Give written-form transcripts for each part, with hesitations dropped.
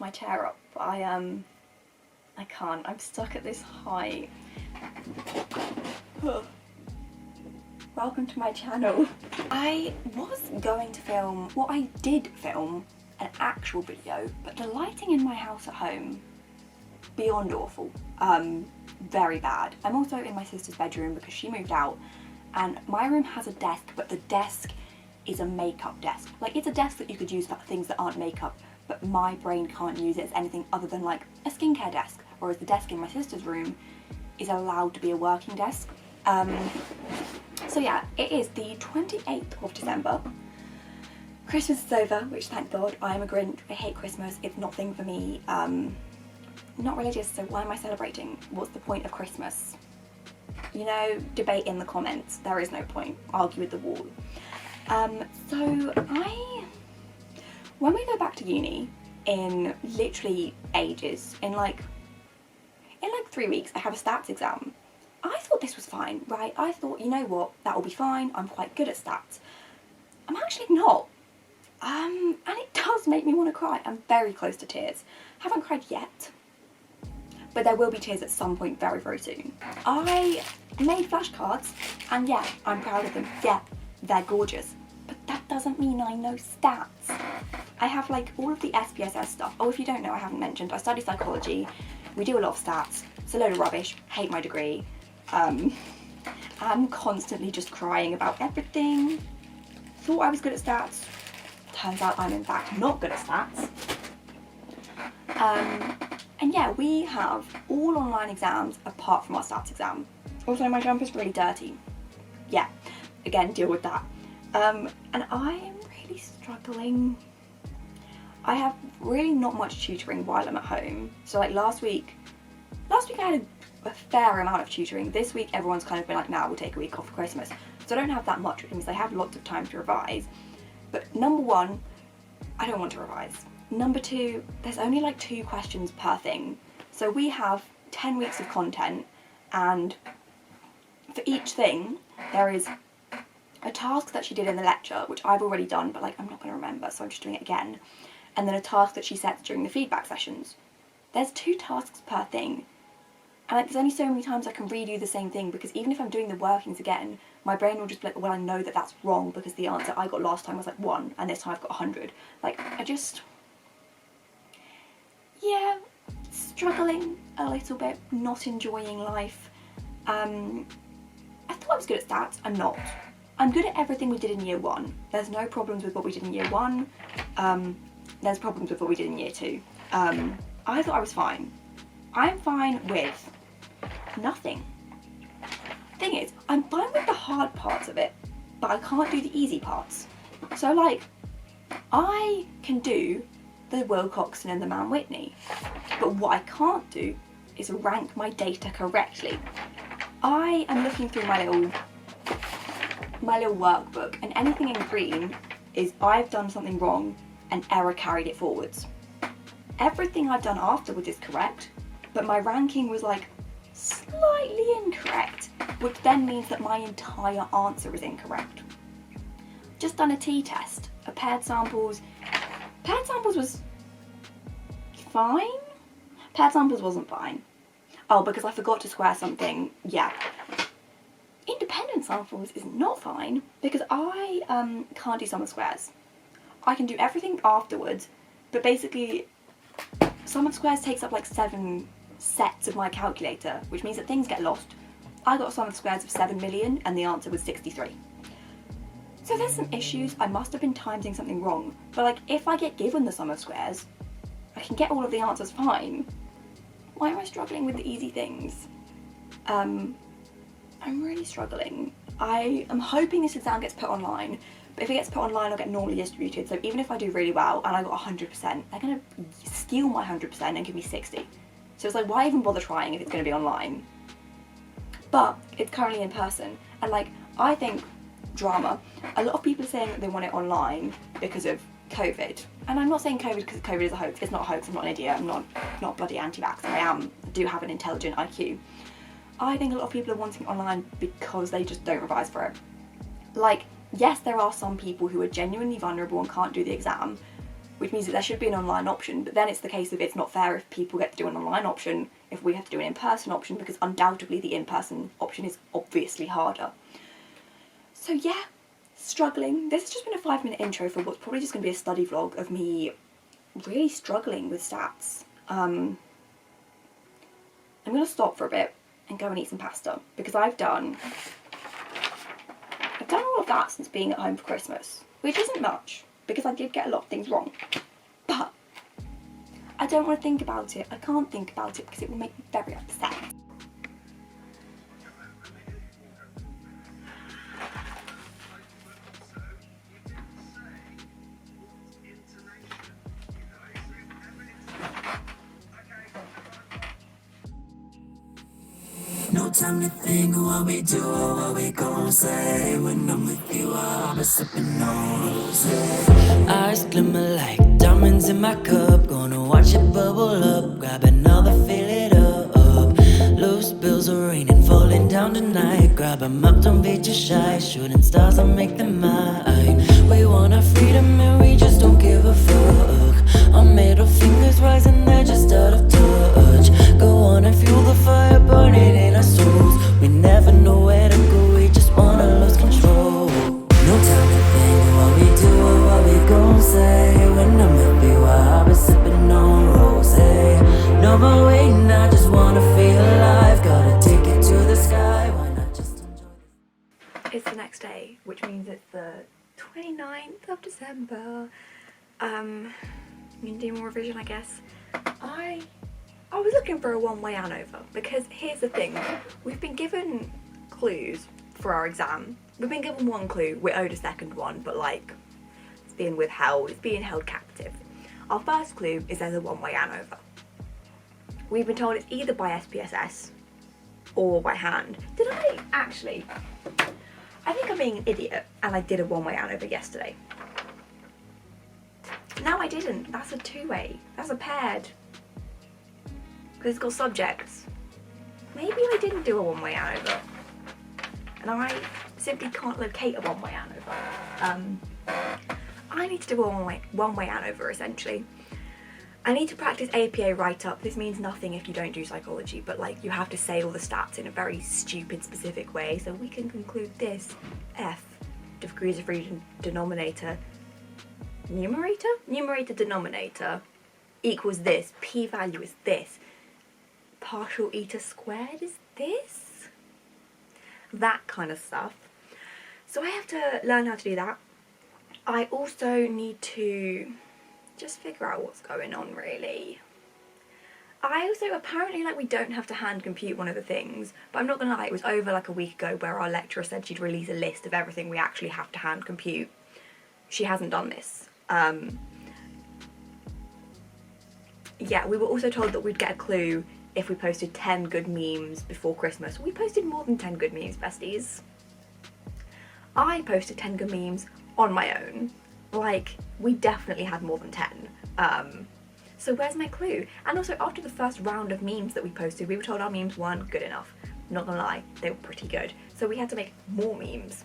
my chair up, but I can't. I'm stuck at this height. Welcome to my channel. I was going to film, well, I did film an actual video, but the lighting in my house at home, beyond awful. Very bad. I'm also in my sister's bedroom because she moved out, and my room has a desk, but the desk is a makeup desk. Like, it's a desk that you could use for things that aren't makeup, but my brain can't use it as anything other than like a skincare desk, whereas the desk in my sister's room is allowed to be a working desk. So yeah, it is the 28th of December. Christmas is over, which thank God. I am a Grinch. I hate Christmas. It's nothing for me. Not religious, so why am I celebrating? What's the point of Christmas? You know, debate in the comments. There is no point. Argue with the wall. When we go back to uni in literally ages, in like 3 weeks, I have a stats exam. I thought this was fine, right? I thought, you know what, that will be fine. I'm quite good at stats. I'm actually not. And it does make me want to cry. I'm very close to tears. Haven't cried yet, but there will be tears at some point very, very soon. I made flashcards, and yeah, I'm proud of them. Yeah, they're gorgeous, but that doesn't mean I know stats. I have like all of the SPSS stuff. Oh, if you don't know, I haven't mentioned, I study psychology. We do a lot of stats. It's a load of rubbish. Hate my degree. I'm constantly just crying about everything. Thought I was good at stats. Turns out I'm in fact not good at stats. And yeah, we have all online exams apart from our stats exam. Also, my jumper's really dirty. Yeah, again, deal with that. And I'm really struggling. I have really not much tutoring while I'm at home. So like last week I had a fair amount of tutoring. This week everyone's kind of been like, nah, we'll take a week off for Christmas. So I don't have that much, which means I have lots of time to revise. But number one, I don't want to revise. Number two, there's only like 2 questions per thing. So we have 10 weeks of content, and for each thing there is a task that she did in the lecture, which I've already done, but like I'm not going to remember, so I'm just doing it again. And then a task that she sets during the feedback sessions. There's 2 tasks per thing. And like, there's only so many times I can redo the same thing, because even if I'm doing the workings again, my brain will just be like, well, I know that that's wrong because the answer I got last time was like 1 and this time I've got 100. Like, yeah, struggling a little bit, not enjoying life. I thought I was good at stats. I'm not. I'm good at everything we did in year 1. There's no problems with what we did in year 1. There's problems with what we did in year 2. I thought I was fine. I'm fine with nothing. Thing is, I'm fine with the hard parts of it, but I can't do the easy parts. So like, I can do the Wilcoxon and the Mount Whitney, but what I can't do is rank my data correctly. I am looking through my little workbook, and anything in green is I've done something wrong and error carried it forwards. Everything I've done afterwards is correct, but my ranking was like slightly incorrect, which then means that my entire answer is incorrect. Just done a t-test, a paired samples. Paired samples was fine. Paired samples wasn't fine. Oh, because I forgot to square something. Yeah. Independent samples is not fine because I can't do sum of squares. I can do everything afterwards, but basically sum of squares takes up like 7 sets of my calculator, which means that things get lost. I got a sum of squares of 7 million and the answer was 63. So there's some issues. I must have been timesing something wrong, but like if I get given the sum of squares, I can get all of the answers fine. Why am I struggling with the easy things? I'm really struggling. I am hoping this exam gets put online, but if it gets put online, I'll get normally distributed. So even if I do really well and I got 100%, they're gonna steal my 100% and give me 60. So it's like, why even bother trying if it's gonna be online? But it's currently in person, and like, I think drama. A lot of people are saying that they want it online because of COVID. And I'm not saying COVID because COVID is a hoax. It's not a hoax. I'm not an idiot. I'm not bloody anti-vax. I do have an intelligent IQ. I think a lot of people are wanting it online because they just don't revise for it. Like, yes, there are some people who are genuinely vulnerable and can't do the exam, which means that there should be an online option, but then it's the case of it's not fair if people get to do an online option if we have to do an in-person option, because undoubtedly the in-person option is obviously harder. So yeah, struggling. This has just been a 5-minute intro for what's probably just going to be a study vlog of me really struggling with stats. I'm going to stop for a bit and go and eat some pasta, because I've done all of that since being at home for Christmas, which isn't much, because I did get a lot of things wrong. But I don't want to think about it. I can't think about it because it will make me very upset. No time to think of what we do or what we gon' say. When I'm with you, I'll be sipping on rosé. Eyes glimmer like diamonds in my cup. Gonna watch it bubble up, grab another, fill it up. Loose bills are raining, falling down tonight. Grab 'em up, don't be too shy. Shooting stars, I'll make them mine. We want our freedom and we just don't give a fuck. Our middle fingers rising, they're just out of touch. Go on and fuel the fire, burn it in our souls. We never know where to go, we just wanna lose control. No time to think of what we do or what we gon' say. When I'm with you, I'll be sipping on rosé. No more waiting, I just wanna feel alive. Gotta take it to the sky, why not just enjoy this? It's the next day, which means it's the 29th of December. I'm gonna do more revision, I guess. I was looking for a one-way Hanover, because here's the thing. We've been given clues for our exam. We've been given one clue, we're owed a second one, but like, it's being withheld, it's being held captive. Our first clue is there's a one-way Hanover. We've been told it's either by SPSS or by hand. Did I actually? I think I'm being an idiot and I did a one-way Hanover yesterday. No, I didn't. That's a two-way. That's a paired. Because it's got subjects. Maybe I didn't do a one-way Hanover. And I simply can't locate a one-way Hanover. I need to do a one-way Hanover, essentially. I need to practice APA write-up. This means nothing if you don't do psychology, but like you have to say all the stats in a very stupid, specific way. So we can conclude this: F, degrees of freedom, denominator, numerator, denominator equals this. P-value is this. Partial eta squared is this. That kind of stuff. So I have to learn how to do that. I also need to just figure out what's going on, really. I also, apparently, like, we don't have to hand compute one of the things, but I'm not gonna lie, it was over like a week ago where our lecturer said she'd release a list of everything we actually have to hand compute. She hasn't done this. Yeah, we were also told that we'd get a clue if we posted 10 good memes before Christmas. We posted more than 10 good memes, besties. I posted 10 good memes on my own. Like, we definitely had more than 10. So where's my clue? And also, after the first round of memes that we posted, we were told our memes weren't good enough. Not gonna lie, they were pretty good. So we had to make more memes.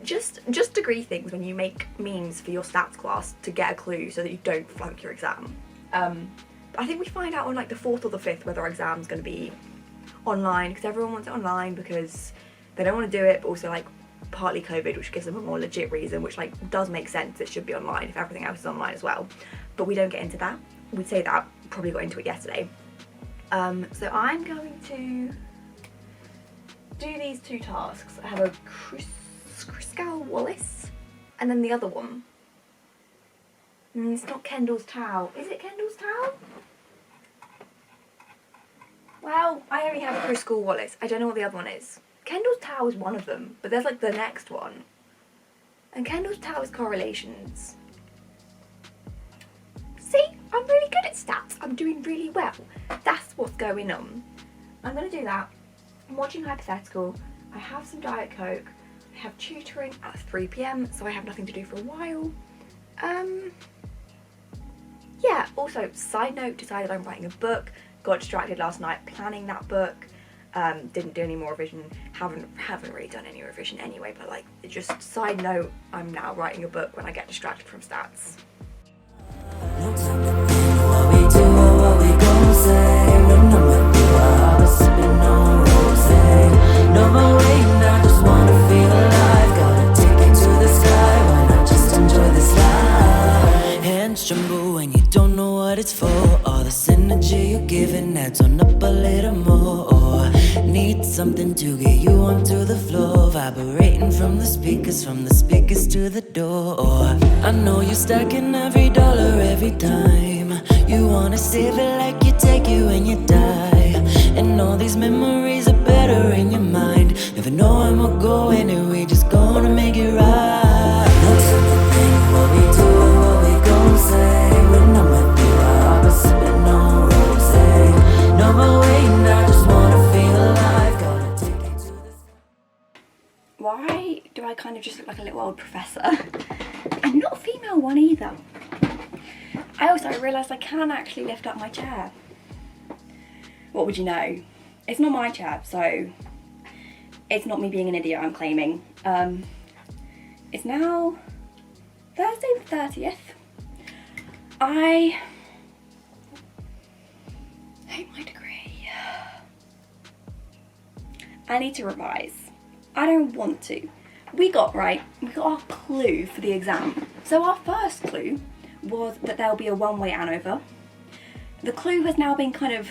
Just degree things when you make memes for your stats class to get a clue so that you don't flunk your exam. I think we find out on like the 4th or the 5th whether our exam's going to be online, because everyone wants it online because they don't want to do it, but also like partly COVID, which gives them a more legit reason, which like does make sense. It should be online if everything else is online as well. But we don't get into that. We'd say that, probably got into it yesterday. So I'm going to do these two tasks. I have a Criscal Wallace and then the other one. It's not Kendall's Towel. Is it Kendall's Towel? Well, I only have a Criscal Wallace. I don't know what the other one is. Kendall's Towel is one of them, but there's like the next one. And Kendall's Towel is correlations. See, I'm really good at stats. I'm doing really well. That's what's going on. I'm going to do that. I'm watching Hypothetical. I have some Diet Coke. I have tutoring at 3 PM, so I have nothing to do for a while. Yeah, also, side note, decided I'm writing a book. Got distracted last night planning that book. Didn't do any more revision. Haven't really done any revision anyway, but like, just side note, I'm now writing a book when I get distracted from stats. No time to think what we do or what we gon' say. When I'm with you, I'll be sipping on rosé. No more waiting, I just wanna feel alive. Gotta take it to the sky, why not just enjoy this life? Hands tremble when you don't know what it's for. All this energy you're giving adds on up a little more. Need something to get you onto the floor. Vibrating from the speakers to the door. I know you're stacking every dollar every time. You wanna save it like you take it when you die. And all these memories are better in your mind. Never know when we'll go anyway, just gonna make it right. No time to think what we do or what we gon' say. When I'm with you, I'll be sipping on rosé. No more waiting, I just wanna feel alive. Gotta take it to the Why do I kind of just look like a little old professor? I'm not a female one either. I also realised I can actually lift up my chair. What would you know? It's not my chair, so it's not me being an idiot I'm claiming. It's now Thursday the 30th. I hate my degree. I need to revise. I don't want to. We got our clue for the exam. So our first clue was that there'll be a one-way ANOVA. The clue has now been kind of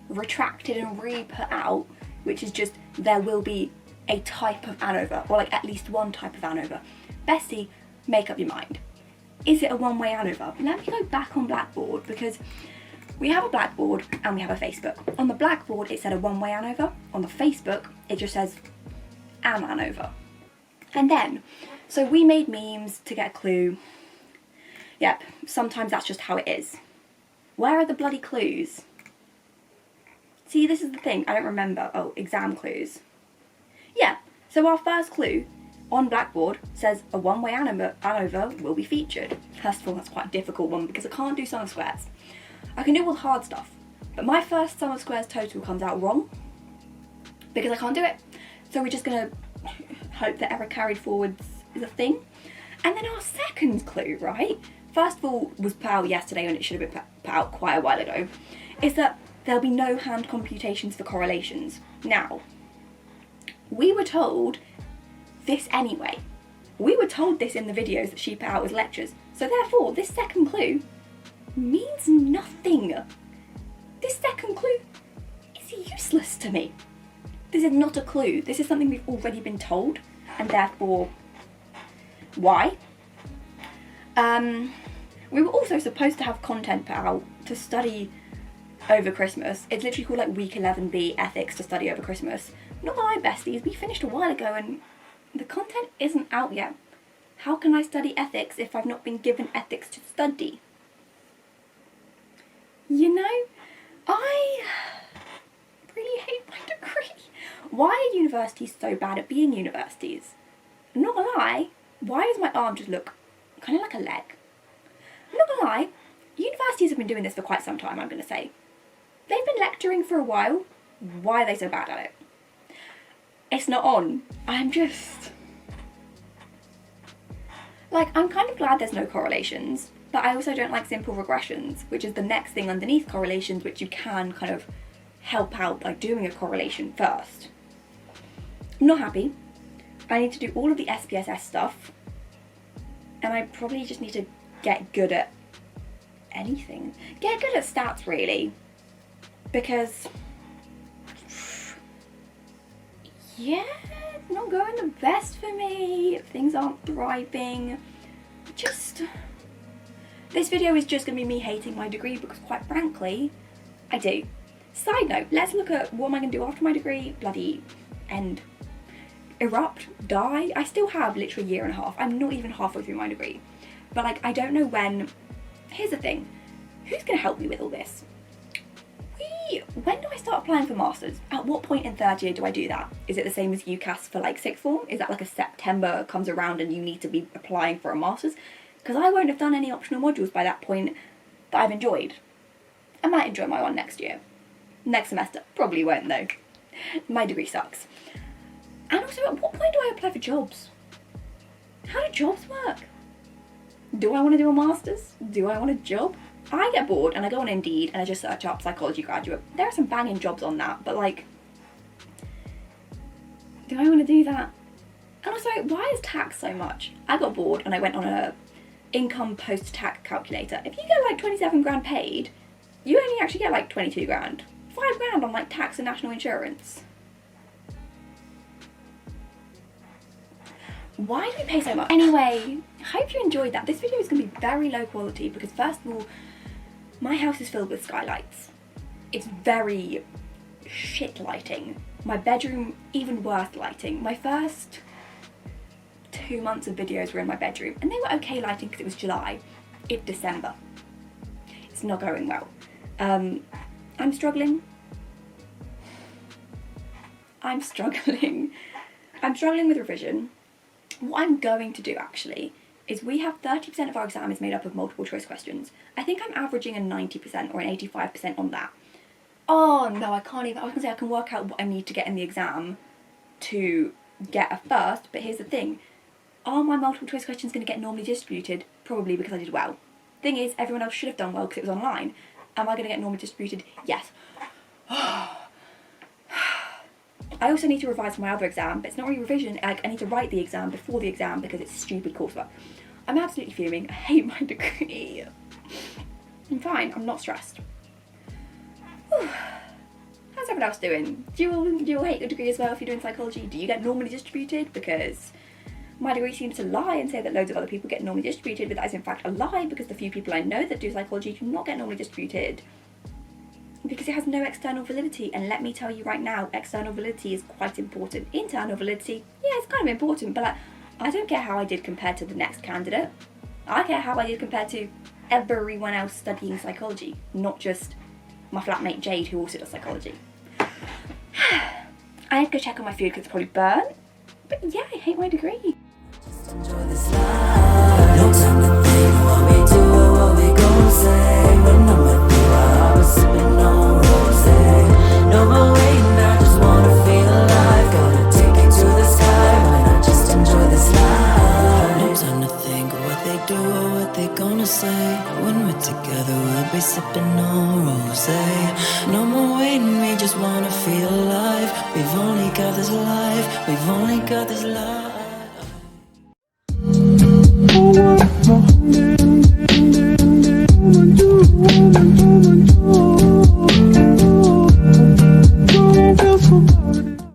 retracted and re-put out, which is just there will be a type of ANOVA, or like at least one type of ANOVA. Bestie, make up your mind. Is it a one-way ANOVA? Let me go back on Blackboard, because we have a Blackboard and we have a Facebook. On the Blackboard it said a one-way ANOVA. On the Facebook it just says an ANOVA. And then, so we made memes to get a clue. Yep, sometimes that's just how it is. Where are the bloody clues? See, this is the thing, I don't remember. Oh, exam clues. Yeah, so our first clue on Blackboard says a one-way ANOVA will be featured. First of all, that's quite a difficult one because I can't do sum of squares. I can do all the hard stuff, but my first sum of squares total comes out wrong because I can't do it. So we're just gonna hope that error carried forwards is a thing. And then our second clue, right? First of all, was put out yesterday and it should have been put out quite a while ago, is that there'll be no hand computations for correlations. Now, we were told this anyway. We were told this in the videos that she put out as lectures. So therefore, this second clue means nothing. This second clue is useless to me. This is not a clue. This is something we've already been told, and therefore, why? We were also supposed to have content put out to study over Christmas. It's literally called like week 11B ethics to study over Christmas. Not gonna lie, besties, we finished a while ago and the content isn't out yet. How can I study ethics if I've not been given ethics to study? You know, I really hate my degree. Why are universities so bad at being universities? I'm not gonna lie, why does my arm just look kind of like a leg? I'm not gonna lie, universities have been doing this for quite some time, I'm gonna say. They've been lecturing for a while. Why are they so bad at it? It's not on. I'm just... like, I'm kind of glad there's no correlations, but I also don't like simple regressions, which is the next thing underneath correlations, which you can kind of help out by doing a correlation first. I'm not happy. I need to do all of the SPSS stuff, and I probably just need to get good at anything. Get good at stats, really, because yeah, it's not going the best for me. Things aren't thriving. Just, this video is just going to be me hating my degree because quite frankly, I do. Side note, let's look at what am I going to do after my degree. Bloody end. Erupt. Die. I still have literally a year and a half. I'm not even halfway through my degree. But like, I don't know when. Here's the thing. Who's going to help me with all this? When do I start applying for masters? At what point in third year do I do that? Is it the same as UCAS for like sixth form? Is that like a September comes around and you need to be applying for a masters? Because I won't have done any optional modules by that point that I've enjoyed. I might enjoy my one next year. Next semester. Probably won't though. My degree sucks. And also, at what point do I apply for jobs? How do jobs work? Do I want to do a master's? Do I want a job? I get bored and I go on Indeed and I just search up psychology graduate. There are some banging jobs on that, but like, do I want to do that? And also, why is tax so much? I got bored and I went on a income post-tax calculator. If you get like 27 grand paid, you only actually get like 22 grand. 5 grand on like tax and national insurance. Why do we pay so much? Anyway, hope you enjoyed that. This video is going to be very low quality because first of all, my house is filled with skylights. It's very shit lighting. My bedroom, even worse lighting. My first 2 months of videos were in my bedroom and they were okay lighting because it was July. It's December. It's not going well. I'm struggling. I'm struggling with revision. What I'm going to do actually is we have 30% of our exam is made up of multiple choice questions. I think I'm averaging a 90% or an 85% on that. Oh no, I can't even, I was gonna say I can work out what I need to get in the exam to get a first, but here's the thing. Are my multiple choice questions going to get normally distributed? Probably, because I did well. Thing is, everyone else should have done well because it was online. Am I going to get normally distributed? Yes. I also need to revise for my other exam, but it's not really revision. I need to write the exam before the exam because it's stupid coursework. I'm absolutely fuming. I hate my degree. I'm fine. I'm not stressed. How's everyone else doing? Do you all hate your degree as well if you're doing psychology? Do you get normally distributed? Because my degree seems to lie and say that loads of other people get normally distributed, but that is in fact a lie because the few people I know that do psychology do not get normally distributed. Because it has no external validity, and let me tell you right now, external validity is quite important. Internal validity, yeah, it's kind of important, but I don't care how I did compared to the next candidate. I care how I did compared to everyone else studying psychology, not just my flatmate Jade who also does psychology. I have to go check on my food because it's probably burnt, but yeah, I hate my degree. Just enjoy this life. No time to think what we do or what we gon' say. When I'm with you, I'll be sipping on rosé. No more waiting, I just wanna feel alive. Gonna take you to the sky when I just enjoy this life. No time to think what they do or what they gonna say. When we're together, we'll be sipping on rosé. No more waiting, we just wanna feel alive. We've only got this life. We've only got this life.